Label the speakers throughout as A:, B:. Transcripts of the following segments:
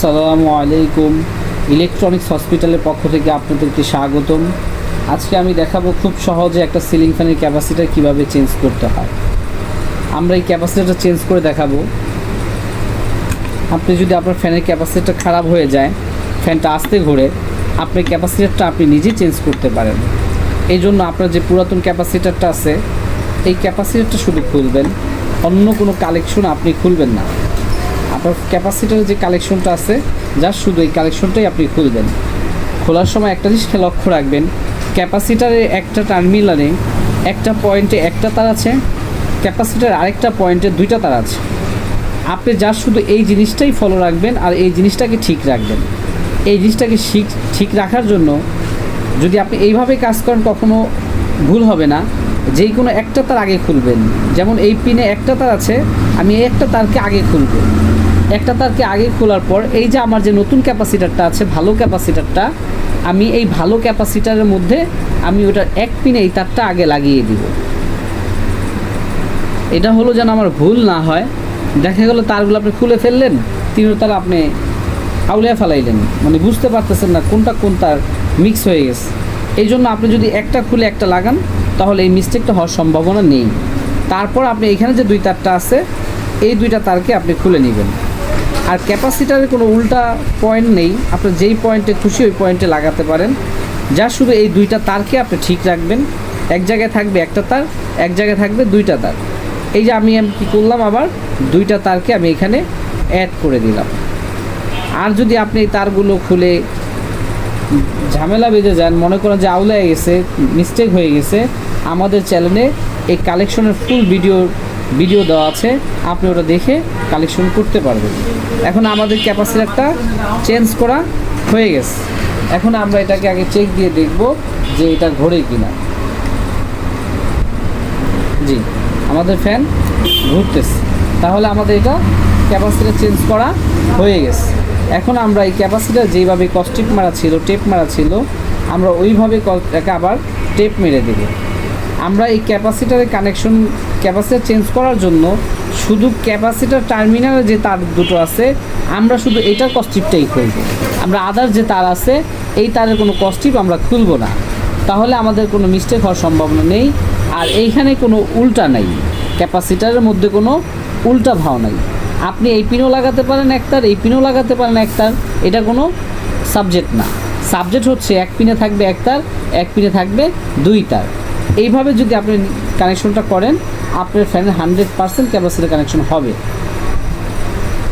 A: আসসালামু আলাইকুম। ইলেকট্রনিক্স হসপিটালের পক্ষ থেকে আপনাদেরকে স্বাগতম। আজকে আমি দেখাবো খুব সহজে একটা সিলিং ফ্যানের ক্যাপাসিটার কিভাবে চেঞ্জ করতে হয়। আমরা এই ক্যাপাসিটারটা চেঞ্জ করে দেখাবো। আপনি যদি আপনার ফ্যানের ক্যাপাসিটার খারাপ হয়ে যায়, ফ্যানটা আস্তে ঘোরে, আপনার ক্যাপাসিটারটা আপনি নিজেই চেঞ্জ করতে পারেন। এই জন্য আপনার যে পুরাতন ক্যাপাসিটারটা আছে, এই ক্যাপাসিটারটা শুধু খুলবেন, অন্য কোনো কালেকশন আপনি খুলবেন না। আপনার ক্যাপাসিটারের যে কালেকশনটা আছে, যার শুধু এই কালেকশনটাই আপনি খুলবেন। খোলার সময় একটা জিনিস লক্ষ্য রাখবেন, ক্যাপাসিটারের একটা টার্মিনালে একটা পয়েন্টে একটা তার আছে, ক্যাপাসিটার আরেকটা পয়েন্টে দুইটা তার আছে। আপনি যার শুধু এই জিনিসটাই ফলো রাখবেন আর এই জিনিসটাকে ঠিক রাখবেন। এই জিনিসটাকে ঠিক রাখার জন্য যদি আপনি এইভাবে কাজ করেন, কখনো ভুল হবে না। যেই কোনো একটা তার আগে খুলবেন। যেমন এই পিনে একটা তার আছে, আমি এই একটা তারকে আগে খুলব। একটা তারকে আগে খোলার পর এই যে আমার যে নতুন ক্যাপাসিটারটা আছে, ভালো ক্যাপাসিটারটা, আমি এই ভালো ক্যাপাসিটারের মধ্যে আমি ওটার এক পিনে এই তারটা আগে লাগিয়ে দিব। এটা হলো যেন আমার ভুল না হয়। দেখা গেলো তারগুলো আপনি খুলে ফেললেন, তিনটা তার আপনি আউলিয়া ফেলাইলেন, মানে বুঝতে পারতেছেন না কোনটা কোন তার মিক্স হয়ে গেছে। এই জন্য আপনি যদি একটা খুলে একটা লাগান, তাহলে এই মিস্টেকটা হওয়ার সম্ভাবনা নেই। তারপর আপনি এখানে যে দুই তারটা আছে, এই দুইটা তারকে আপনি খুলে নেবেন। আর ক্যাপাসিটারের কোনো উল্টা পয়েন্ট নেই, আপনি যেই পয়েন্টে খুশি ওই পয়েন্টে লাগাতে পারেন। যা শুধু এই দুইটা তারকে আপনি ঠিক রাখবেন। এক জায়গায় থাকবে একটা তার, এক জায়গায় থাকবে দুইটা তার। এই যে আমি কী করলাম, আবার দুইটা তারকে আমি এখানে অ্যাড করে দিলাম। আর যদি আপনি এই তারগুলো খুলে ঝামেলা বেঁধে যান, মনে করেন যে আউলায় গেছে, মিস্টেক হয়ে গেছে, আমাদের চ্যানেলে এই কালেকশনের ফুল ভিডিও দেওয়া আছে, আপনি ওটা দেখে কালেকশন করতে পারবেন। এখন আমাদের ক্যাপাসিটারটা চেঞ্জ করা হয়ে গেছে। এখন আমরা এটাকে আগে চেক দিয়ে দেখব যে এটা ঘোরে কিনা। জি, আমাদের ফ্যান ঘুরতেছে, তাহলে আমাদের এটা ক্যাপাসিটার চেঞ্জ করা হয়ে গেছে। এখন আমরা এই ক্যাপাসিটার যেইভাবে টেপ মারা ছিল, আমরা ওইভাবে আবার টেপ মেরে দেব। আমরা এই ক্যাপাসিটারের ক্যাপাসিটার চেঞ্জ করার জন্য শুধু ক্যাপাসিটার টার্মিনালে যে তার দুটো আছে, আমরা শুধু এইটার কস্টিপটাই খুলব। আমরা আদার যে তার আছে, এই তারের কোনো কস্টিপ আমরা খুলব না। তাহলে আমাদের কোনো মিস্টেক হওয়ার সম্ভাবনা নেই। আর এইখানে কোনো উল্টা নাই, ক্যাপাসিটারের মধ্যে কোনো উল্টা ভাও নাই। আপনি এই পিনও লাগাতে পারেন এক তার, এই পিনও লাগাতে পারেন এক তার, এটা কোনো সাবজেক্ট না। সাবজেক্ট হচ্ছে এক পিনে থাকবে এক তার, এক পিনে থাকবে দুই তার। এইভাবে যদি আপনি কানেকশনটা করেন, আপনার ফ্যানের 100% ক্যাপাসিটার কানেকশন হবে।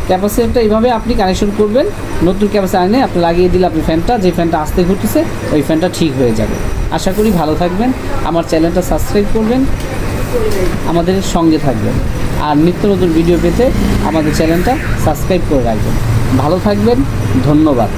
A: ক্যাপাসিটারটা এইভাবে আপনি কানেকশন করবেন, নতুন ক্যাপাসিটার এনে আপনি লাগিয়ে দিলে আপনি যে ফ্যানটা আস্তে ঘুরতেছে, ওই ফ্যানটা ঠিক হয়ে যাবে। আশা করি ভালো থাকবেন। আমার চ্যানেলটা সাবস্ক্রাইব করবেন, আমাদের সঙ্গে থাকবেন। আর নিত্য নতুন ভিডিও পেতে আমাদের চ্যানেলটা সাবস্ক্রাইব করে রাখবেন। ভালো থাকবেন, ধন্যবাদ।